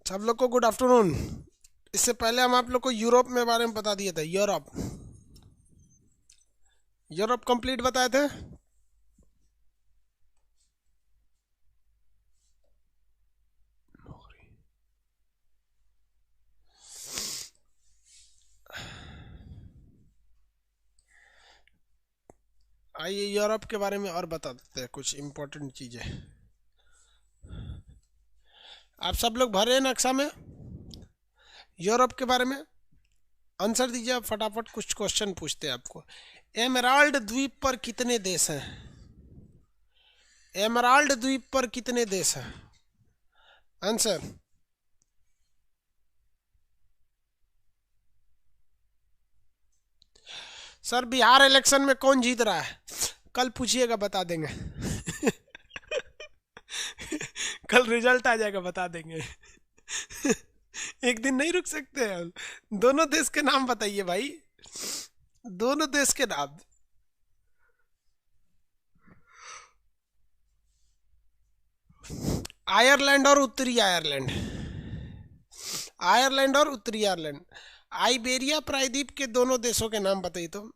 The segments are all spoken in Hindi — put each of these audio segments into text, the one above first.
सब लोग को गुड आफ्टरनून। इससे पहले हम आप लोग को यूरोप में बारे में बता दिए थे। यूरोप यूरोप कंप्लीट बताए थे। आइए यूरोप के बारे में और बता देते हैं कुछ इम्पोर्टेंट चीज़ें। आप सब लोग भरे हैं नक्शा में यूरोप के बारे में। आंसर दीजिए आप फटाफट। कुछ क्वेश्चन पूछते हैं आपको। एमराल्ड द्वीप पर कितने देश हैं? एमराल्ड द्वीप पर कितने देश हैं? आंसर। सर बिहार इलेक्शन में कौन जीत रहा है? कल पूछिएगा बता देंगे। कल रिजल्ट आ जाएगा बता देंगे। एक दिन नहीं रुक सकते हम। दोनों देश के नाम बताइए भाई, दोनों देश के नाम। आयरलैंड और उत्तरी आयरलैंड। आयरलैंड और उत्तरी आयरलैंड। आइबेरिया प्रायद्वीप के दोनों देशों के नाम बताइए। तो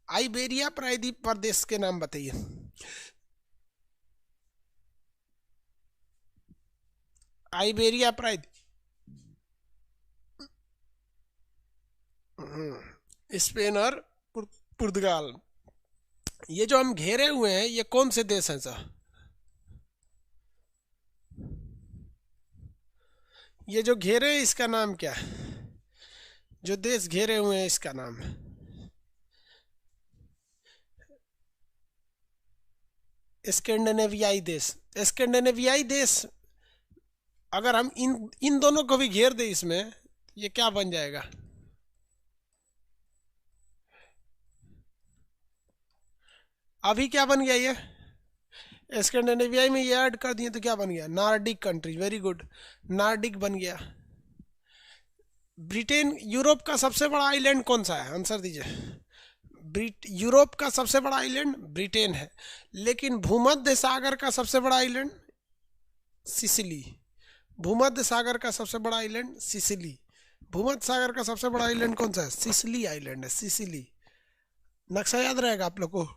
आइबेरिया प्रायद्वीप प्रदेश के नाम बताइए। आइबेरिया प्रायद्वीप। स्पेन और पुर्तगाल। ये जो हम घेरे हुए हैं ये कौन से देश हैं सर? ये जो घेरे हैं इसका नाम क्या है? जो देश घेरे हुए हैं इसका नाम है स्कैंडिनेवियाई देश। स्कैंडिनेवियाई देश। अगर हम इन दोनों को भी घेर दे इसमें, ये क्या बन जाएगा? अभी क्या बन गया ये? स्कैंडिनेविया में ये ऐड कर दिए तो क्या बन गया? Nordic country. Very good, Nordic बन गया। ब्रिटेन। यूरोप का सबसे बड़ा आइलैंड कौन सा है? आंसर दीजिए। यूरोप का सबसे बड़ा आइलैंड ब्रिटेन है, लेकिन भूमध्य सागर का सबसे बड़ा आइलैंड सिसिली। भूमध्य सागर का सबसे बड़ा आइलैंड सिसिली। भूमध्य सागर का सबसे बड़ा आइलैंड कौन सा है? सिसिली आइलैंड है, सिसिली। नक्शा याद रहेगा आप लोग को।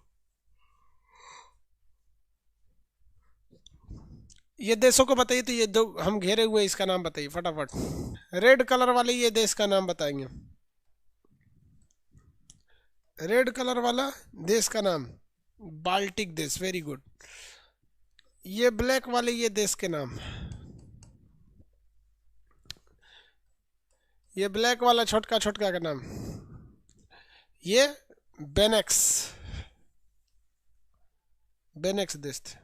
ये देशों को बताइए। तो ये दो हम घेरे हुए इसका नाम बताइए फटाफट। रेड कलर वाले ये देश का नाम बताएंगे। रेड कलर वाला देश का नाम बाल्टिक देश। Very good. ये ब्लैक वाले ये देश के नाम। ये ब्लैक वाला छोटका छोटका का नाम ये बेनेक्स। बेनेक्स देश थे।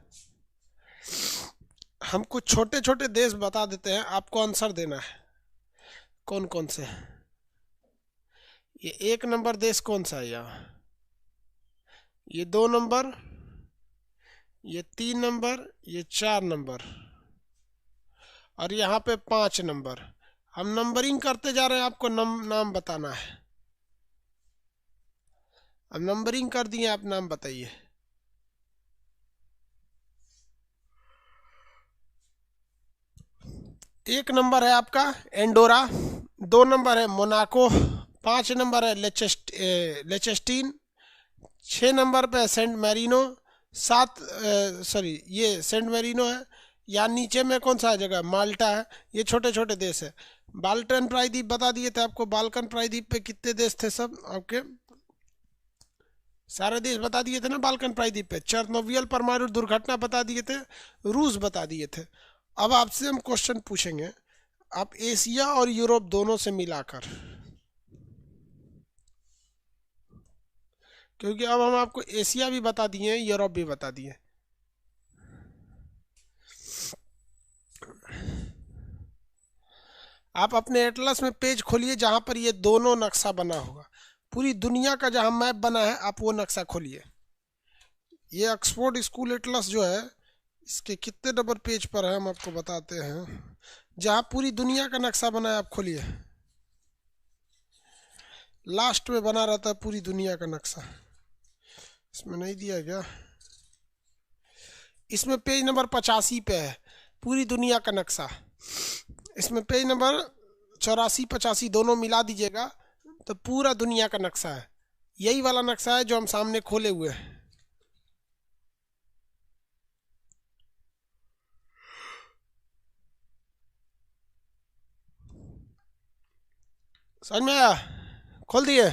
हम कुछ छोटे छोटे देश बता देते हैं, आपको आंसर देना है कौन कौन से हैं। ये 1 नंबर देश कौन सा है यहाँ? ये 2 नंबर, ये 3 नंबर, ये 4 नंबर, और यहाँ पे 5 नंबर। हम नंबरिंग करते जा रहे हैं, आपको नाम बताना है। अब नंबरिंग कर दिए, आप नाम बताइए। 1 नंबर है आपका एंडोरा, 2 नंबर है मोनाको, 5 नंबर है लेचेस्टीन, 6 नंबर पे सेंट मैरिनो, ये सेंट मैरिनो है। या नीचे में कौन सा जगह? माल्टा है। ये छोटे छोटे देश है। बाल्कन प्रायद्वीप बता दिए थे आपको। बाल्कन प्रायद्वीप पे कितने देश थे सब आपके? सारे देश बता दिए थे ना बाल्कन प्रायद्वीप पे। चेर्नोबिल परमाणु दुर्घटना बता दिए थे। रूस बता दिए थे। अब आपसे हम क्वेश्चन पूछेंगे, आप एशिया और यूरोप दोनों से मिलाकर, क्योंकि अब हम आपको एशिया भी बता दिए हैं, यूरोप भी बता दिए। आप अपने एटलस में पेज खोलिए जहां पर ये दोनों नक्शा बना होगा। पूरी दुनिया का जहां मैप बना है आप वो नक्शा खोलिए। ये ऑक्सफोर्ड स्कूल एटलस जो है, इसके कितने नंबर पेज पर है हम आपको बताते हैं। जहां पूरी दुनिया का नक्शा बना है आप खोलिए। लास्ट में बना रहता है पूरी दुनिया का नक्शा। इसमें नहीं दिया गया। इसमें पेज नंबर 85 पे है पूरी दुनिया का नक्शा। इसमें पेज नंबर 84-85 दोनों मिला दीजिएगा तो पूरा दुनिया का नक्शा है। यही वाला नक्शा है जो हम सामने खोले हुए हैं। समझ में आया? खोल दिए?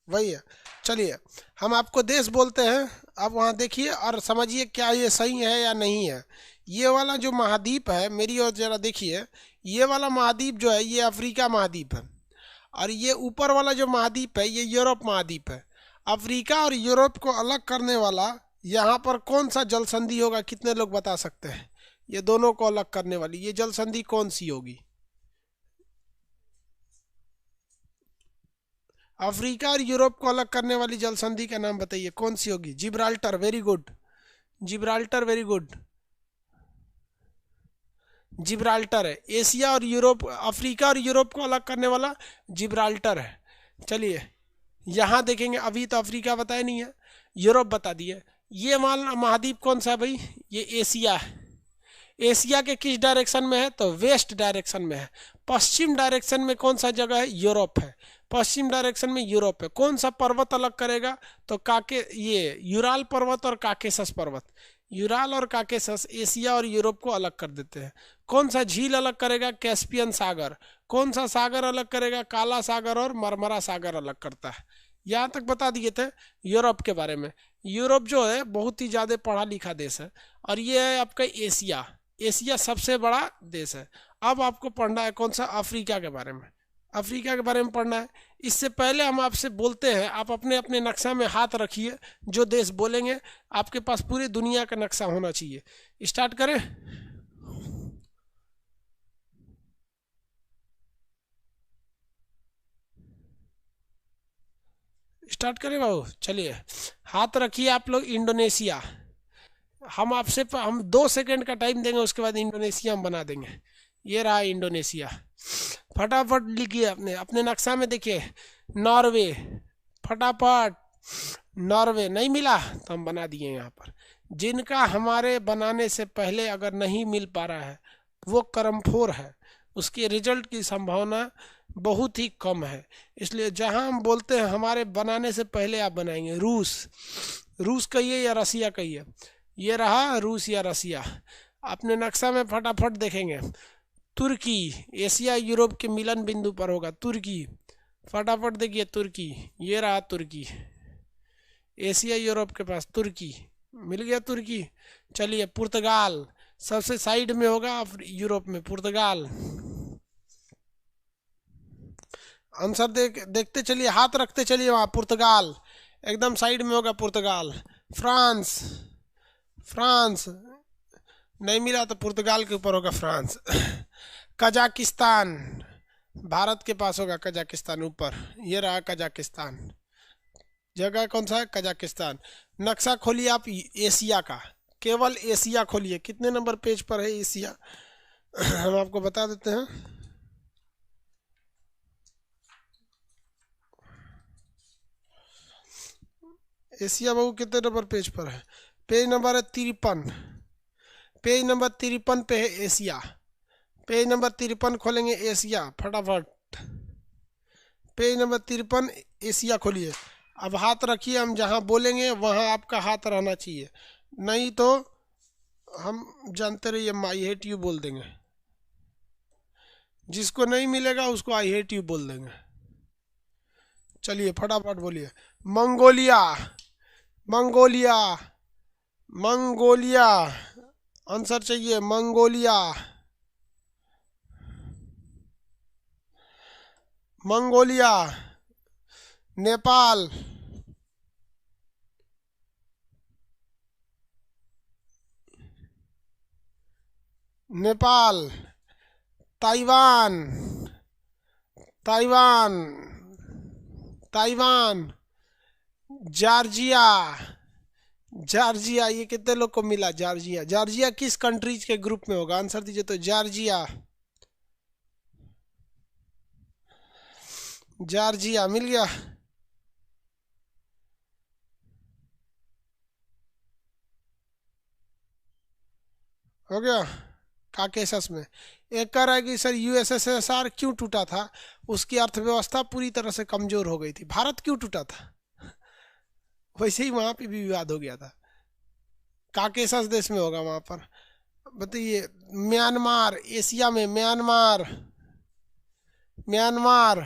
वही है। चलिए हम आपको देश बोलते हैं, आप वहाँ देखिए और समझिए क्या ये सही है या नहीं है। ये वाला जो महाद्वीप है, मेरी ओर जरा देखिए, ये वाला महाद्वीप जो है ये अफ्रीका महाद्वीप है, और ये ऊपर वाला जो महाद्वीप है ये यूरोप महाद्वीप है। अफ्रीका और यूरोप को अलग करने वाला यहाँ पर कौन सा जल संधि होगा? कितने लोग बता सकते हैं? ये दोनों को अलग करने वाली ये जल संधि कौन सी होगी? अफ्रीका और यूरोप को अलग करने वाली जल संधि का नाम बताइए, कौन सी होगी? Gibraltar, very good. Gibraltar, very good. Gibraltar है। एशिया और यूरोप, अफ्रीका और यूरोप को अलग करने वाला जिब्राल्टर है। चलिए यहाँ देखेंगे, अभी तो अफ्रीका बताया नहीं है, यूरोप बता दिए। ये महाद्वीप कौन सा है भाई? ये एशिया है। एशिया के किस डायरेक्शन में है? तो वेस्ट डायरेक्शन में है। पश्चिम डायरेक्शन में कौन सा जगह है? यूरोप है। पश्चिम डायरेक्शन में यूरोप है। कौन सा पर्वत अलग करेगा? तो ये यूराल पर्वत और काकेशस पर्वत। यूराल और काकेशस एशिया और यूरोप को अलग कर देते हैं। कौन सा झील अलग करेगा? कैस्पियन सागर। कौन सा सागर अलग करेगा? काला सागर और मरमरा सागर अलग करता है। यहाँ तक बता दिए थे यूरोप के बारे में। यूरोप जो है बहुत ही ज़्यादा पढ़ा लिखा देश है, और ये है आपका एशिया। एशिया सबसे बड़ा देश है। अब आपको पढ़ना है कौन सा? अफ्रीका के बारे में। अफ्रीका के बारे में पढ़ना है। इससे पहले हम आपसे बोलते हैं, आप अपने अपने नक्शा में हाथ रखिए, जो देश बोलेंगे आपके पास पूरी दुनिया का नक्शा होना चाहिए। स्टार्ट करें? स्टार्ट करें बाबू? चलिए हाथ रखिए आप लोग। इंडोनेशिया। हम 2 सेकंड का टाइम देंगे, उसके बाद इंडोनेशिया हम बना देंगे। ये रहा इंडोनेशिया। फटाफट लिखिए अपने अपने नक्शा में, देखिए नॉर्वे। फटाफट। नॉर्वे नहीं मिला तो हम बना दिए यहाँ पर। जिनका हमारे बनाने से पहले अगर नहीं मिल पा रहा है वो कर्मफोर है, उसके रिजल्ट की संभावना बहुत ही कम है। इसलिए जहाँ हम बोलते हैं हमारे बनाने से पहले आप बनाएंगे। रूस। रूस कहिए या रसिया कहिए। ये रहा रूस या रसिया। अपने नक्शा में फटाफट देखेंगे। तुर्की। एशिया यूरोप के मिलन बिंदु पर होगा तुर्की। फटाफट देखिए तुर्की। ये रहा तुर्की। एशिया यूरोप के पास तुर्की मिल गया तुर्की। चलिए पुर्तगाल। सबसे साइड में होगा यूरोप में पुर्तगाल। आंसर देखते चलिए, हाथ रखते चलिए वहाँ। पुर्तगाल एकदम साइड में होगा पुर्तगाल। फ्रांस। फ्रांस नहीं मिला तो पुर्तगाल के ऊपर होगा फ्रांस। कजाकिस्तान। भारत के पास होगा कजाकिस्तान ऊपर। ये रहा कजाकिस्तान। जगह कौन सा है? कजाकिस्तान। नक्शा खोलिए आप एशिया का, केवल एशिया खोलिए। कितने नंबर पेज पर है एशिया? हम आपको बता देते हैं। एशिया बाबू कितने नंबर पेज पर है? पेज नंबर है 53। पेज नंबर 53 पे है एशिया। पेज नंबर 53 खोलेंगे एशिया। फटाफट पेज नंबर 53 एशिया खोलिए। अब हाथ रखिए, हम जहाँ बोलेंगे वहाँ आपका हाथ रहना चाहिए, नहीं तो हम जानते रहिए आई हेट यू बोल देंगे। जिसको नहीं मिलेगा उसको आई हेट यू बोल देंगे। चलिए फटाफट बोलिए। मंगोलिया। मंगोलिया। मंगोलिया आंसर चाहिए। Mongolia. Mongolia. Nepal. Nepal. Taiwan. Taiwan. Taiwan. Georgia. Georgia. ये कितने लोग को मिला? जॉर्जिया। जॉर्जिया किस कंट्रीज के ग्रुप में होगा? आंसर दीजिए तो। जॉर्जिया। जॉर्जिया मिल गया। हो गया। काकेशस में। एक कह रहा है कि सर यूएसएसआर क्यों टूटा था, उसकी अर्थव्यवस्था पूरी तरह से कमजोर हो गई थी। भारत क्यों टूटा था? वैसे ही वहां पे भी विवाद हो गया था। काकेशस देश में होगा वहां पर। बताइए, म्यांमार, एशिया में म्यांमार, म्यांमार,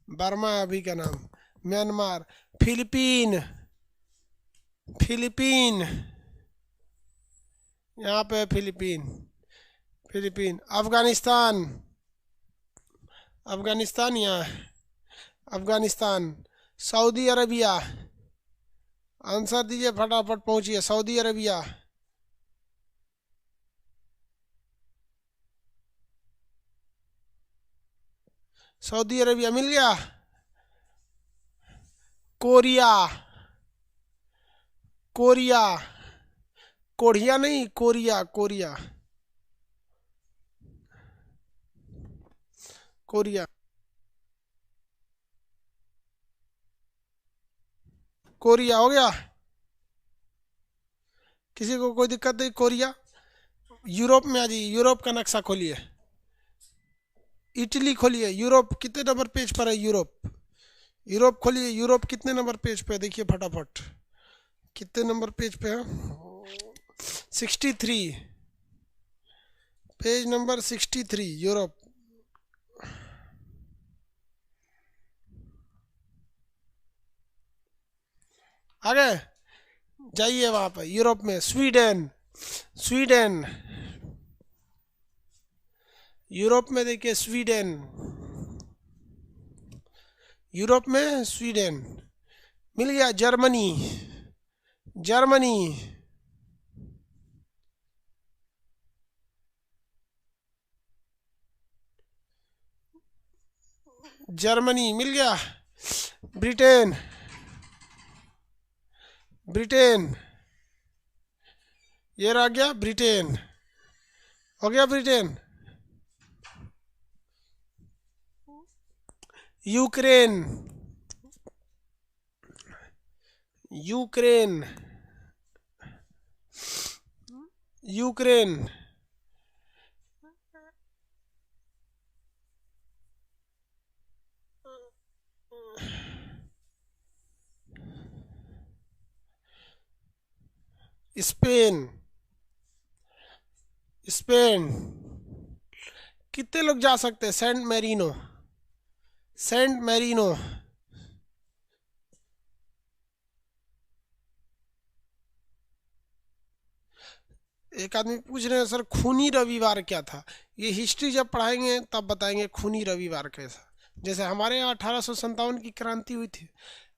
बर्मा अभी का नाम म्यांमार, फिलीपीन, फिलीपीन, यहाँ पे फिलीपीन, फिलीपीन, अफगानिस्तान, अफगानिस्तान यहाँ, अफगानिस्तान, सऊदी अरबिया। आंसर दीजिए फटाफट, पहुंचिए। सऊदी अरबिया, सऊदी अरबिया मिल गया। कोरिया, कोरिया, कोरिया नहीं, कोरिया, कोरिया, कोरिया, कोरिया हो गया। किसी को कोई दिक्कत नहीं? कोरिया। यूरोप में आ जाइए, यूरोप का नक्शा खोलिए, इटली खोलिए। यूरोप कितने नंबर पेज पर है? यूरोप, यूरोप खोलिए। यूरोप कितने नंबर पेज पे है? देखिए फटाफट, कितने नंबर पेज पे है? 63, पेज नंबर 63, यूरोप। आगे जाइए वहां पर, यूरोप में स्वीडन, स्वीडन, यूरोप में देखिए स्वीडन, यूरोप में स्वीडन मिल गया। जर्मनी, जर्मनी, जर्मनी मिल गया। ब्रिटेन, ब्रिटेन, ये रह गया ब्रिटेन, हो गया Britain. Ukraine, Ukraine, Ukraine, Spain, Spain. कितने लोग जा सकते हैं? सेंट मैरिनो, सेंट मैरिनो, एक आदमी पूछ रहे हैं सर खूनी रविवार क्या था? ये हिस्ट्री जब पढ़ाएंगे तब बताएंगे खूनी रविवार कैसा। जैसे हमारे यहाँ 1857 की क्रांति हुई थी,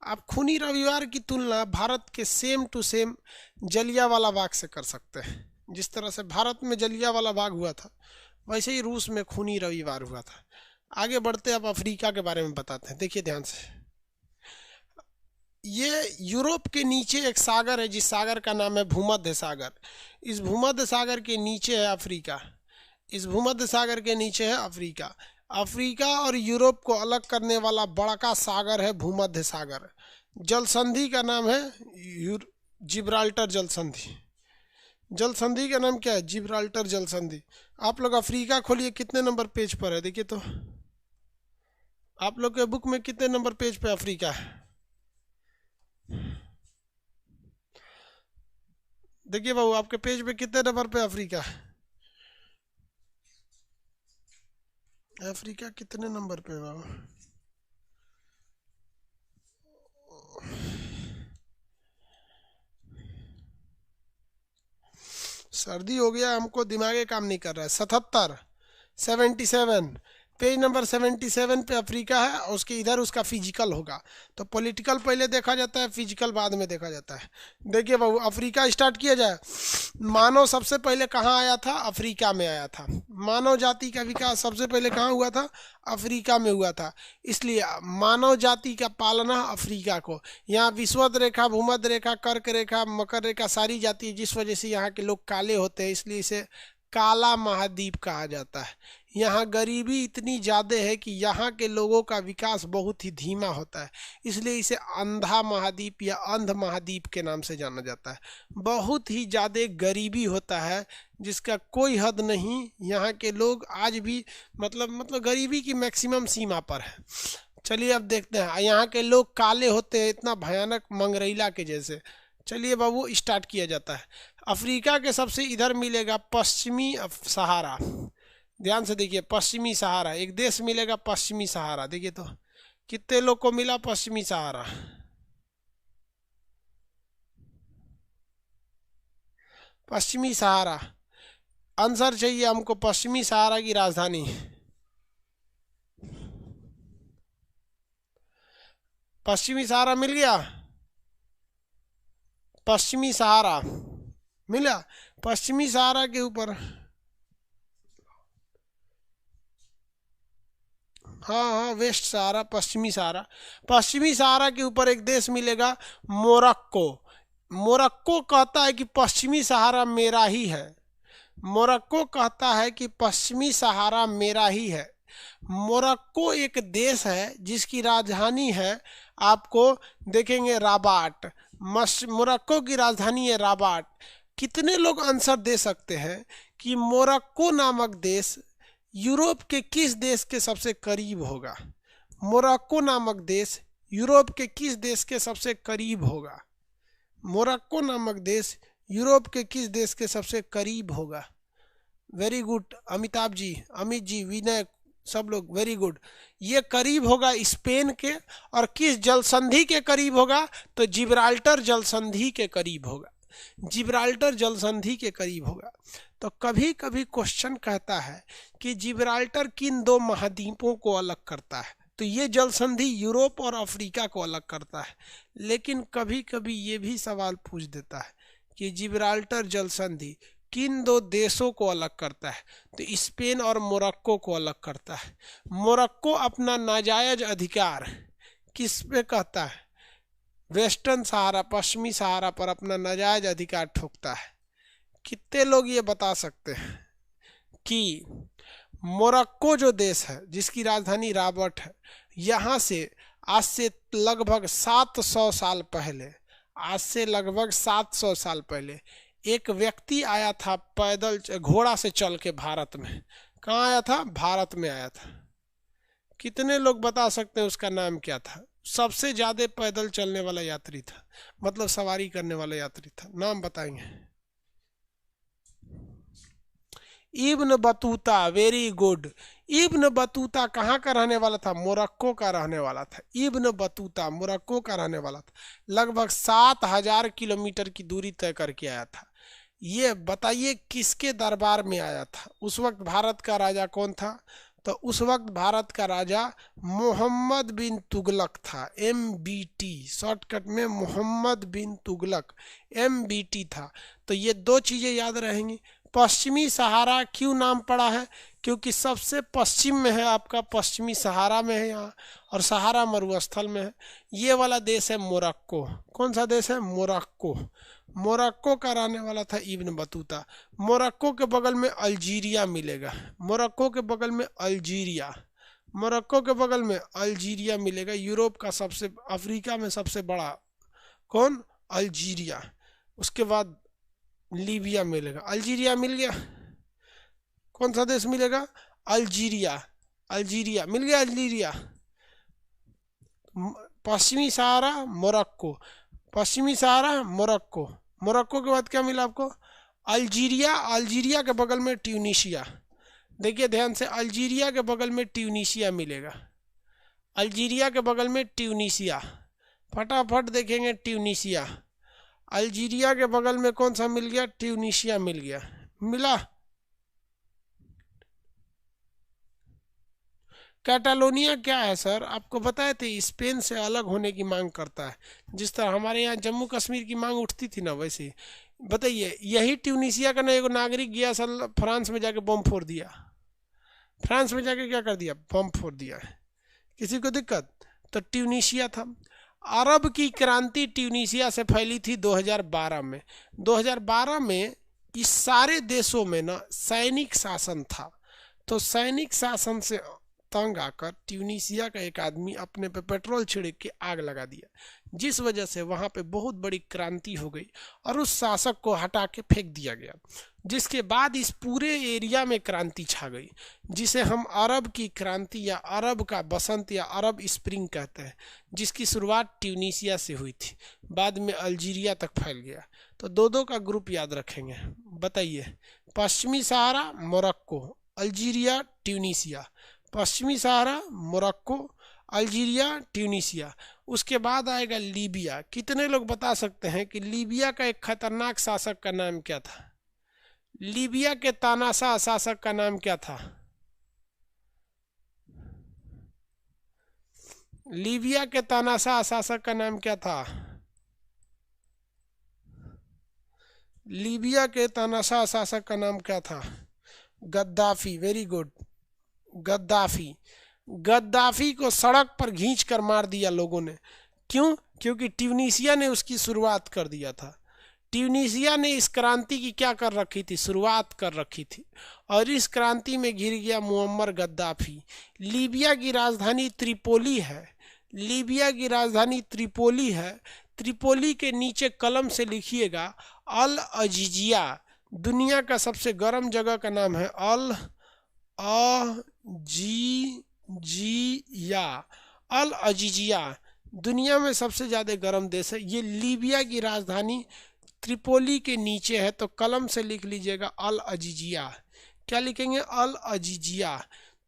आप खूनी रविवार की तुलना भारत के same to same Jallianwala Bagh से कर सकते हैं। जिस तरह से भारत में जलियांवाला बाग हुआ था, वैसे ही रूस में खूनी रविवार हुआ था। आगे बढ़ते अब अफ्रीका के बारे में बताते हैं। देखिए ध्यान से, ये यूरोप के नीचे एक सागर है, जिस सागर का नाम है भूमध्य सागर। इस भूमध्य सागर के नीचे है अफ्रीका, इस भूमध्य सागर के नीचे है अफ्रीका। अफ्रीका और यूरोप को अलग करने वाला बड़ा सागर है भूमध्य सागर। जल संधि का नाम है जिब्राल्टर जल संधि। जल संधि का नाम क्या है? जिब्राल्टर जल संधि। आप लोग अफ्रीका खोलिए, कितने नंबर पेज पर है? देखिए तो, आप लोग के बुक में कितने नंबर पेज पे अफ्रीका है? देखिए बाबू, आपके पेज पे कितने नंबर पे अफ्रीका है? अफ्रीका कितने नंबर पे बाबू? सर्दी हो गया, हमको दिमागे काम नहीं कर रहा है। 77, 77, पेज नंबर 77 पे अफ्रीका है, और उसके इधर उसका फिजिकल होगा। तो पॉलिटिकल पहले देखा जाता है, फिजिकल बाद में देखा जाता है। देखिए बाबू, अफ्रीका स्टार्ट किया जाए। मानव सबसे पहले कहाँ आया था? अफ्रीका में आया था। मानव जाति का विकास सबसे पहले कहाँ हुआ था? अफ्रीका में हुआ था। इसलिए मानव जाति का पालना अफ्रीका को, यहाँ विषुवत रेखा, भूमध्य रेखा, कर्क रेखा, मकर रेखा सारी जाती है, जिस वजह से यहाँ के लोग काले होते हैं, इसलिए इसे काला महाद्वीप कहा जाता है। यहाँ गरीबी इतनी ज़्यादा है कि यहाँ के लोगों का विकास बहुत ही धीमा होता है, इसलिए इसे अंधा महाद्वीप या अंध महाद्वीप के नाम से जाना जाता है। बहुत ही ज़्यादा गरीबी होता है जिसका कोई हद नहीं। यहाँ के लोग आज भी मतलब गरीबी की मैक्सिमम सीमा पर है। चलिए अब देखते हैं। यहाँ के लोग काले होते हैं, इतना भयानक मंगरैला के जैसे। चलिए बाबू स्टार्ट किया जाता है। अफ्रीका के सबसे इधर मिलेगा पश्चिमी सहारा। ध्यान से देखिए, पश्चिमी सहारा एक देश मिलेगा, पश्चिमी सहारा। देखिए तो कितने लोग को मिला पश्चिमी सहारा? पश्चिमी सहारा आंसर चाहिए हमको। पश्चिमी सहारा की राजधानी, पश्चिमी सहारा मिल गया। पश्चिमी सहारा मिला। पश्चिमी सहारा के ऊपर, हाँ वेस्ट सहारा, पश्चिमी सहारा। पश्चिमी सहारा के ऊपर एक देश मिलेगा, मोरक्को। मोरक्को कहता है कि पश्चिमी सहारा मेरा ही है। मोरक्को कहता है कि पश्चिमी सहारा मेरा ही है। मोरक्को एक देश है जिसकी राजधानी है, आपको देखेंगे राबाट। मोरक्को की राजधानी है राबाट। कितने लोग आंसर दे सकते हैं कि मोरक्को नामक देश यूरोप के किस देश के सबसे करीब होगा? मोरक्को नामक देश यूरोप के किस देश के सबसे करीब होगा? मोरक्को नामक देश यूरोप के किस देश के सबसे करीब होगा? वेरी गुड अमिताभ जी, अमित जी, विनय, सब लोग वेरी गुड। ये करीब होगा स्पेन के। और किस जल संधि के करीब होगा? तो जिब्राल्टर जल संधि के करीब होगा। जिब्राल्टर जल संधि के करीब होगा। तो कभी कभी क्वेश्चन कहता है कि जिब्राल्टर किन दो महाद्वीपों को अलग करता है? तो ये जल संधि यूरोप और अफ्रीका को अलग करता है। लेकिन कभी कभी ये भी सवाल पूछ देता है कि जिब्राल्टर जल संधि किन दो देशों को अलग करता है? तो स्पेन और मोरक्को को अलग करता है। मोरक्को अपना नाजायज अधिकार किस पे कहता है? वेस्टर्न सहारा, पश्चिमी सहारा पर अपना नाजायज अधिकार ठोकता है। कितने लोग ये बता सकते हैं कि मोरक्को जो देश है जिसकी राजधानी राबाट है, यहाँ से आज से लगभग 700 साल पहले, आज से लगभग 700 साल पहले एक व्यक्ति आया था पैदल, घोड़ा से चल के भारत में। कहाँ आया था? भारत में आया था। कितने लोग बता सकते हैं उसका नाम क्या था? सबसे ज्यादा पैदल चलने वाला यात्री था, मतलब सवारी करने वाला यात्री था। नाम बताएंगे? Ibn Battuta, very good. Ibn Battuta कहाँ का रहने वाला था? मोरक्को का रहने वाला था। इब्न बतूता मोरक्को का रहने वाला था। लगभग 7000 किलोमीटर की दूरी तय करके आया था। ये बताइए किसके दरबार में आया था? उस वक्त भारत का राजा कौन था? तो उस वक्त भारत का राजा मोहम्मद बिन तुगलक था। MBT शॉर्टकट में मोहम्मद बिन तुगलक, MBT था। तो ये दो चीजें याद रहेंगी। पश्चिमी सहारा क्यों नाम पड़ा है? क्योंकि सबसे पश्चिम में है आपका, पश्चिमी सहारा में है यहाँ, और सहारा मरुस्थल में है। ये वाला देश है मोरक्को। कौन सा देश है? मोरक्को। मोरक्को का रहने वाला था इब्न बतूता। मोरक्को के बगल में अल्जीरिया मिलेगा। मोरक्को के बगल में अल्जीरिया, मोरक्को के बगल में अल्जीरिया मिलेगा। यूरोप का सबसे, अफ्रीका में सबसे बड़ा कौन? अल्जीरिया। उसके बाद लीबिया मिलेगा। अल्जीरिया मिल गया। कौन सा देश मिलेगा? अल्जीरिया। अल्जीरिया मिल गया। अल्जीरिया। पश्चिमी सहारा मोरक्को, पश्चिमी सहारा मोरक्को। मोरक्को के बाद क्या मिला आपको? अल्जीरिया। अल्जीरिया के बगल में ट्यूनीशिया। देखिए ध्यान से, अल्जीरिया के बगल में ट्यूनीशिया मिलेगा। अल्जीरिया के बगल में ट्यूनीशिया, फटाफट देखेंगे ट्यूनीशिया। अल्जीरिया के बगल में कौन सा मिल गया? ट्यूनीशिया मिल गया। मिला। कैटालोनिया क्या है सर? आपको बताए थे स्पेन से अलग होने की मांग करता है। जिस तरह हमारे यहाँ जम्मू कश्मीर की मांग उठती थी ना, वैसे बताइए यही ट्यूनीशिया का ना एक नागरिक गया सर फ्रांस में जाके बम फोड़ दिया। फ्रांस में जाके क्या कर दिया? बम फोड़ दिया। किसी को दिक्कत? तो ट्यूनीशिया था। अरब की क्रांति ट्यूनीशिया से फैली थी 2012 में। 2012 में इस सारे देशों में ना सैनिक शासन था। तो सैनिक शासन से तंग आकर ट्यूनीशिया का एक आदमी अपने पे पेट्रोल छिड़क के आग लगा दिया, जिस वजह से वहां पे बहुत बड़ी क्रांति हो गई और उस शासक को हटा के फेंक दिया गया, जिसके बाद इस पूरे एरिया में क्रांति छा गई, जिसे हम अरब की क्रांति या अरब का बसंत या अरब स्प्रिंग कहते हैं, जिसकी शुरुआत ट्यूनीशिया से हुई थी, बाद में अल्जीरिया तक फैल गया। तो दो दो का ग्रुप याद रखेंगे। बताइए, पश्चिमी सहारा मोरक्को, अल्जीरिया ट्यूनीशिया, पश्चिमी सहारा मोरक्को, अल्जीरिया ट्यूनीशिया। उसके बाद आएगा लीबिया। कितने लोग बता सकते हैं कि लीबिया का एक खतरनाक शासक का नाम क्या था? लीबिया के तानाशाह शासक का नाम क्या था? लीबिया के तानाशाह शासक का नाम क्या था? लीबिया के तानाशाह शासक का नाम क्या था? Gaddafi. Very good, Gaddafi. Gaddafi को सड़क पर खींच कर मार दिया लोगों ने। क्यों? क्योंकि ट्यूनीशिया ने उसकी शुरुआत कर दिया था। ट्यूनीशिया ने इस क्रांति की क्या कर रखी थी? शुरुआत कर रखी थी, और इस क्रांति में घिर गया मुअम्मर गद्दाफी। लीबिया की राजधानी त्रिपोली है। लीबिया की राजधानी त्रिपोली है। त्रिपोली के नीचे कलम से लिखिएगा अल अजीजिया। दुनिया का सबसे गर्म जगह का नाम है अल अजीजिया। अल अजीजिया दुनिया में सबसे ज़्यादा गर्म देश है। ये लीबिया की राजधानी त्रिपोली के नीचे है, तो कलम से लिख लीजिएगा अल अजीजिया। क्या लिखेंगे? अल अजीजिया।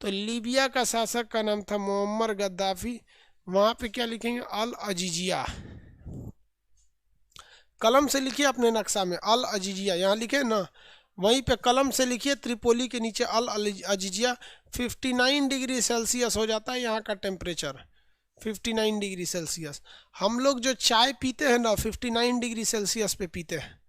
तो लीबिया का शासक का नाम था मुअम्मर गद्दाफी। वहाँ पे क्या लिखेंगे? अल अजीजिया। कलम से लिखिए अपने नक्शा में अल अजीजिया, यहाँ लिखे ना, वहीं पे कलम से लिखिए त्रिपोली के नीचे अल अजीजिया। 59 डिग्री सेल्सियस हो जाता है यहाँ का टेम्परेचर, 59 डिग्री सेल्सियस। हम लोग जो चाय पीते हैं ना 59 डिग्री सेल्सियस पे पीते हैं।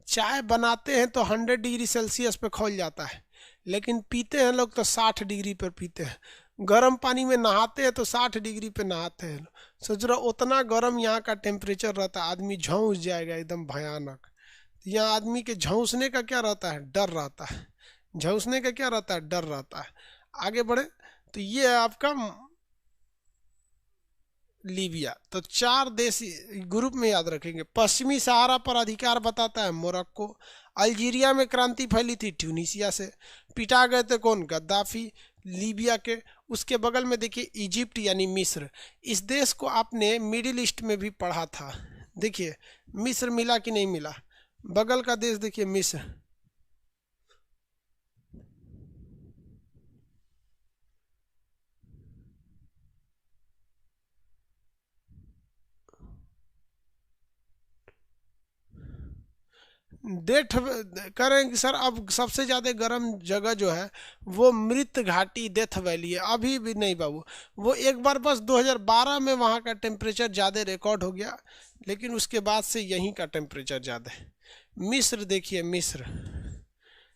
चाय बनाते हैं तो 100 डिग्री सेल्सियस पे खौल जाता है, लेकिन पीते हैं लोग तो 60 डिग्री पर पीते हैं। गर्म पानी में नहाते हैं तो 60 डिग्री पे नहाते हैं। सोच रहा उतना गर्म यहाँ का टेम्परेचर रहता है, आदमी झौंस जाएगा एकदम भयानक। यहाँ आदमी के झौंसने का क्या रहता है? डर रहता है। झौंसने का क्या रहता है? डर रहता है। आगे बढ़े तो ये है आपका लीबिया। तो 4 देश ग्रुप में याद रखेंगे। पश्चिमी सहारा पर अधिकार बताता है मोरक्को। अल्जीरिया में क्रांति फैली थी ट्यूनीशिया से। पिटा गए थे कौन? गद्दाफी, लीबिया के। उसके बगल में देखिए इजिप्ट यानी मिस्र। इस देश को आपने मिडिल ईस्ट में भी पढ़ा था। देखिए मिस्र मिला कि नहीं मिला? बगल का देश देखिए मिस्र। डेथ करें कि सर अब सबसे ज़्यादा गर्म जगह जो है वो मृत घाटी डेथ वैली है। अभी भी नहीं बाबू, वो एक बार बस 2012 में वहाँ का टेम्परेचर ज़्यादा रिकॉर्ड हो गया, लेकिन उसके बाद से यहीं का टेम्परेचर ज़्यादा है। मिस्र देखिए, मिस्र,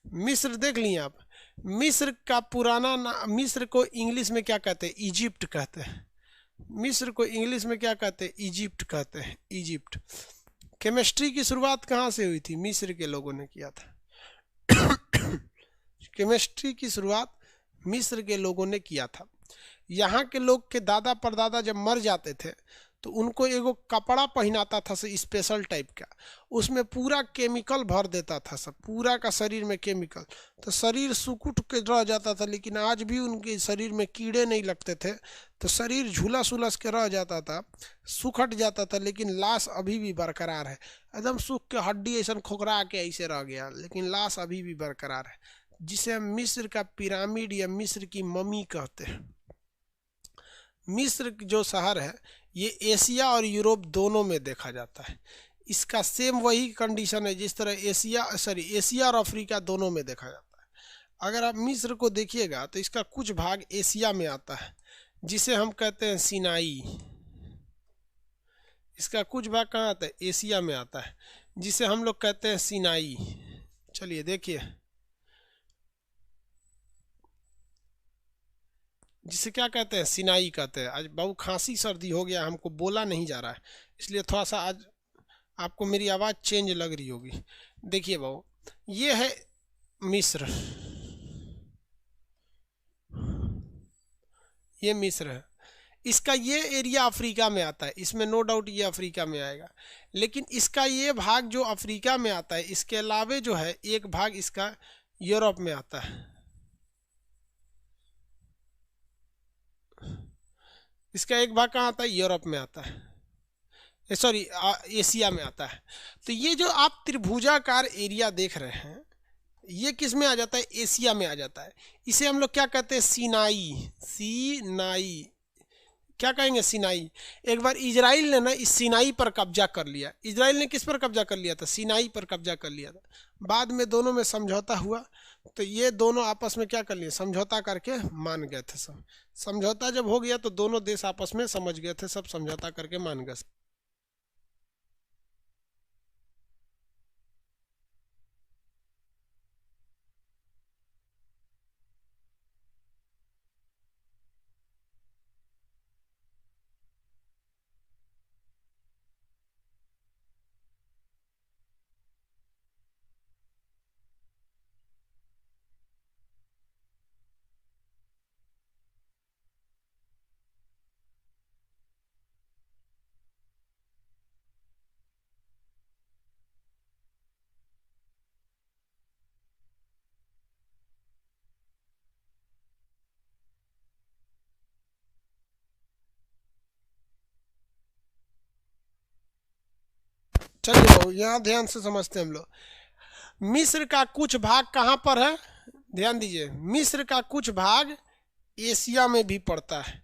मिस्र देख लिए आप। मिस्र का पुराना नाम, मिस्र को इंग्लिश में क्या कहते हैं? इजिप्ट कहते हैं। मिस्र को इंग्लिश में क्या कहते हैं? इजिप्ट कहते हैं, इजिप्ट। केमिस्ट्री की शुरुआत कहाँ से हुई थी? मिस्र के लोगों ने किया था। केमिस्ट्री की शुरुआत मिस्र के लोगों ने किया था। यहाँ के लोग के दादा परदादा जब मर जाते थे तो उनको एगो कपड़ा पहनाता था स्पेशल टाइप का, उसमें पूरा केमिकल भर देता था सब, पूरा का शरीर में केमिकल, तो शरीर सुकुट के रह जाता था। लेकिन आज भी उनके शरीर में कीड़े नहीं लगते थे, तो शरीर झुलस उलस के रह जाता था, सुखट जाता था, लेकिन लाश अभी भी बरकरार है। एकदम सूख के हड्डी ऐसा खोखरा के ऐसे रह गया, लेकिन लाश अभी भी बरकरार है, जिसे हम मिस्र का पिरामिड या मिस्र की मम्मी कहते हैं। मिस्र जो शहर है ये एशिया और यूरोप दोनों में देखा जाता है। इसका सेम वही कंडीशन है जिस तरह एशिया और अफ्रीका दोनों में देखा जाता है। अगर आप मिस्र को देखिएगा तो इसका कुछ भाग एशिया में आता है, जिसे हम कहते हैं सिनाई। इसका कुछ भाग कहाँ आता है? एशिया में आता है, जिसे हम लोग कहते हैं सिनाई। चलिए देखिए, जिसे क्या कहते हैं? सिनाई कहते हैं। आज बाबू खांसी सर्दी हो गया, हमको बोला नहीं जा रहा है, इसलिए थोड़ा सा आज आपको मेरी आवाज़ चेंज लग रही होगी। देखिए बाबू, ये है मिस्र, ये मिस्र है, इसका ये एरिया अफ्रीका में आता है, इसमें नो डाउट ये अफ्रीका में आएगा। लेकिन इसका ये भाग जो अफ्रीका में आता है, इसके अलावे जो है एक भाग इसका यूरोप में आता है, इसका एक भाग कहाँ आता है, यूरोप में आता है, सॉरी एशिया में आता है। तो ये जो आप त्रिभुजाकार एरिया देख रहे हैं ये किस में आ जाता है, एशिया में आ जाता है। इसे हम लोग क्या कहते हैं, सीनाई, सीनाई क्या कहेंगे, सीनाई। एक बार इजराइल ने ना इस सीनाई पर कब्जा कर लिया। इजराइल ने किस पर कब्जा कर लिया था, सीनाई पर कब्जा कर लिया था। बाद में दोनों में समझौता हुआ तो ये दोनों आपस में क्या कर लिए, समझौता करके मान गए थे। सब समझौता जब हो गया तो दोनों देश आपस में समझ गए थे, सब समझौता करके मान गए। चलिए यहाँ ध्यान से समझते हैं हम लोग। मिस्र का कुछ भाग कहाँ पर है, ध्यान दीजिए, मिस्र का कुछ भाग एशिया में भी पड़ता है,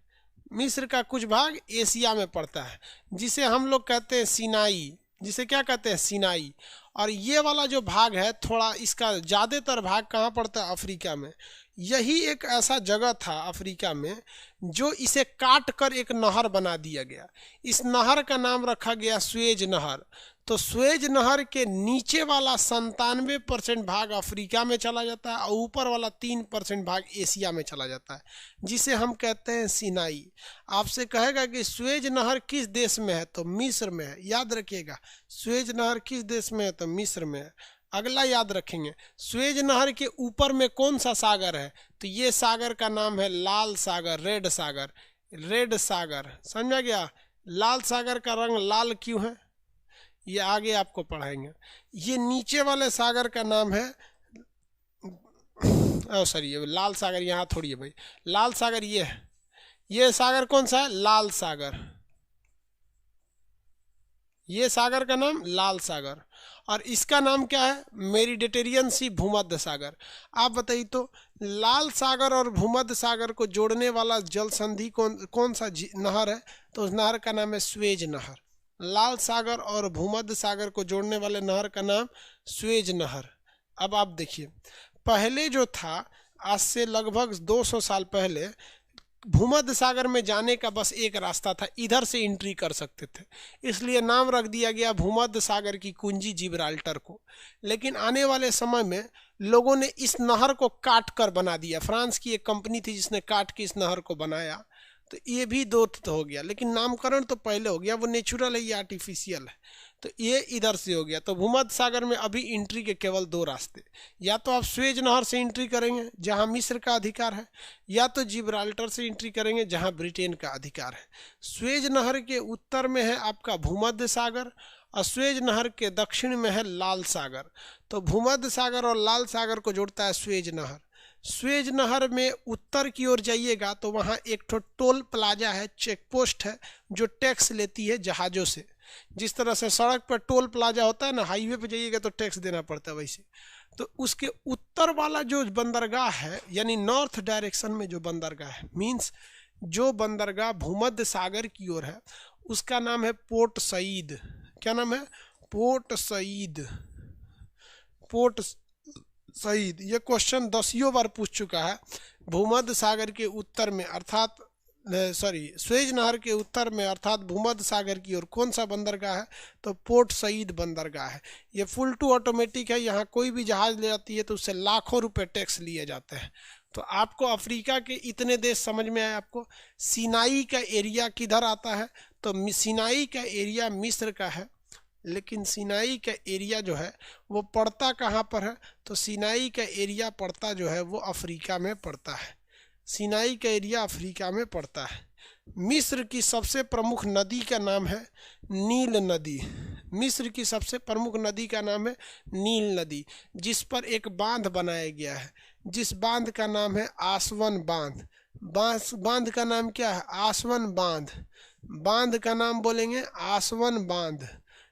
मिस्र का कुछ भाग एशिया में पड़ता है, जिसे हम लोग कहते हैं सीनाई, जिसे क्या कहते हैं, सीनाई। और ये वाला जो भाग है थोड़ा इसका ज़्यादातर भाग कहाँ पड़ता है, अफ्रीका में। यही एक ऐसा जगह था अफ्रीका में जो इसे काट कर एक नहर बना दिया गया। इस नहर का नाम रखा गया स्वेज नहर। तो स्वेज नहर के नीचे वाला 97% भाग अफ्रीका में चला जाता है और ऊपर वाला 3% भाग एशिया में चला जाता है, जिसे हम कहते हैं सीनाई। आपसे कहेगा कि स्वेज नहर किस देश में है, तो मिस्र में है, याद रखिएगा। स्वेज नहर किस देश में है, तो मिस्र में है। अगला याद रखेंगे, स्वेज नहर के ऊपर में कौन सा सागर है, तो ये सागर का नाम है लाल सागर, रेड सागर, रेड सागर, समझा गया। लाल सागर का रंग लाल क्यों है, ये आगे आपको पढ़ाएंगे। ये नीचे वाले सागर का नाम है, सॉरी ये लाल सागर यहाँ थोड़ी है भाई, लाल सागर ये है। ये सागर कौन सा है, लाल सागर, ये सागर का नाम लाल सागर। और इसका नाम क्या है, मेडिटेरियन सी, भूमध्य सागर। आप बताइए तो लाल सागर और भूमध्य सागर को जोड़ने वाला जल संधि कौन सा नहर है, तो उस नहर का नाम है स्वेज नहर। लाल सागर और भूमध्य सागर को जोड़ने वाले नहर का नाम स्वेज नहर। अब आप देखिए, पहले जो था, आज से लगभग 200 साल पहले भूमध्य सागर में जाने का बस एक रास्ता था, इधर से एंट्री कर सकते थे, इसलिए नाम रख दिया गया भूमध्य सागर की कुंजी जिब्राल्टर को। लेकिन आने वाले समय में लोगों ने इस नहर को काट कर बना दिया। फ्रांस की एक कंपनी थी जिसने काट के इस नहर को बनाया, तो ये भी दो तो हो गया, लेकिन नामकरण तो पहले हो गया, वो नेचुरल है, ये आर्टिफिशियल है। तो ये इधर से हो गया। तो भूमध्य सागर में अभी एंट्री के केवल 2 रास्ते, या तो आप स्वेज नहर से एंट्री करेंगे जहां मिस्र का अधिकार है, या तो जिब्राल्टर से एंट्री करेंगे जहां ब्रिटेन का अधिकार है। स्वेज नहर के उत्तर में है आपका भूमध्य सागर और स्वेज नहर के दक्षिण में है लाल सागर। तो भूमध्य सागर और लाल सागर को जोड़ता है स्वेज नहर। स्वेज नहर में उत्तर की ओर जाइएगा तो वहाँ एक टोल प्लाजा है, चेक पोस्ट है, जो टैक्स लेती है जहाज़ों से। जिस तरह से सड़क पर टोल प्लाजा होता है ना, हाईवे पे जाइएगा तो टैक्स देना पड़ता है, वैसे। तो उसके उत्तर वाला जो बंदरगाह है, यानी नॉर्थ डायरेक्शन में जो बंदरगाह है, मीन्स जो बंदरगाह भूमध्य सागर की ओर है, उसका नाम है पोर्ट सईद। क्या नाम है, पोर्ट सईद, पोर्ट सईद। ये क्वेश्चन 10 बार पूछ चुका है। भूमध्य सागर के उत्तर में अर्थात स्वेज नहर के उत्तर में अर्थात भूमध्य सागर की ओर कौन सा बंदरगाह है, तो पोर्ट सईद बंदरगाह है। ये फुल टू ऑटोमेटिक है, यहाँ कोई भी जहाज ले जाती है तो उससे लाखों रुपए टैक्स लिए जाते हैं। तो आपको अफ्रीका के इतने देश समझ में आए। आपको सीनाई का एरिया किधर आता है, तो सीनाई का एरिया मिस्र का है, लेकिन सीनाई का एरिया जो है वो पड़ता कहाँ पर है, तो सीनाई का एरिया पड़ता जो है वो अफ्रीका में पड़ता है। सिनाई का एरिया अफ्रीका में पड़ता है। मिस्र की सबसे प्रमुख नदी का नाम है नील नदी। मिस्र की सबसे प्रमुख नदी का नाम है नील नदी, जिस पर एक बांध बनाया गया है, जिस बांध का नाम है आसवन बांध। बांध का नाम क्या है? आसवन बांध। बांध का नाम बोलेंगे आसवन बांध।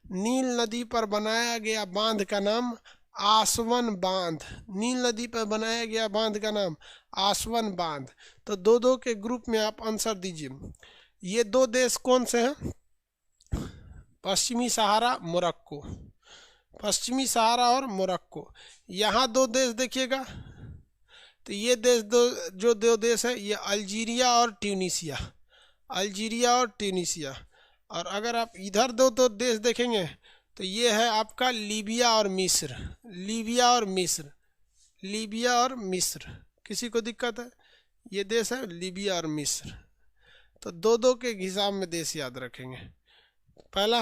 नील नदी पर बनाया गया बांध का नाम आसवन बांध। नील नदी पर बनाया गया बांध का नाम आसवन बांध। तो दो दो के ग्रुप में आप आंसर दीजिए। ये दो देश कौन से हैं? पश्चिमी सहारा, मोरक्को। पश्चिमी सहारा और मोरक्को, यहाँ दो देश देखिएगा। तो ये देश दो देश है, ये अल्जीरिया और ट्यूनीसिया। अल्जीरिया और ट्यूनीसिया। और अगर आप इधर दो देश देखेंगे तो ये है आपका लीबिया और मिस्र। लीबिया और मिस्र। लीबिया और मिस्र। किसी को दिक्कत है? ये देश है लीबिया और मिस्र। तो दो दो के हिसाब में देश याद रखेंगे। पहला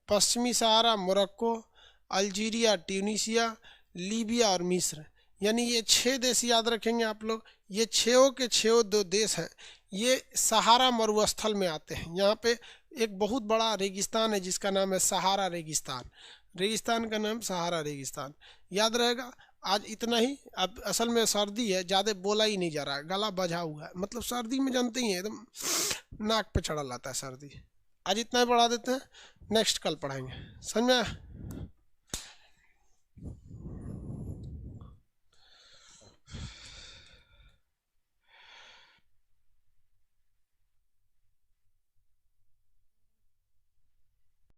पश्चिमी सहारा, मोरक्को, अल्जीरिया, ट्यूनीसिया, लीबिया और मिस्र, यानी ये 6 देश याद रखेंगे आप लोग। ये 6 के 6 दो देश हैं, ये सहारा मरुस्थल में आते हैं। यहाँ पे एक बहुत बड़ा रेगिस्तान है जिसका नाम है सहारा रेगिस्तान। रेगिस्तान का नाम सहारा रेगिस्तान। याद रहेगा। आज इतना ही। अब असल में सर्दी है, ज़्यादा बोला ही नहीं जा रहा है, गला बजा हुआ है। मतलब सर्दी में जानते ही हैं, एकदम नाक पे चढ़ा लाता है सर्दी। आज इतना ही पढ़ा देते हैं, नेक्स्ट कल पढ़ाएंगे। समझ में आया?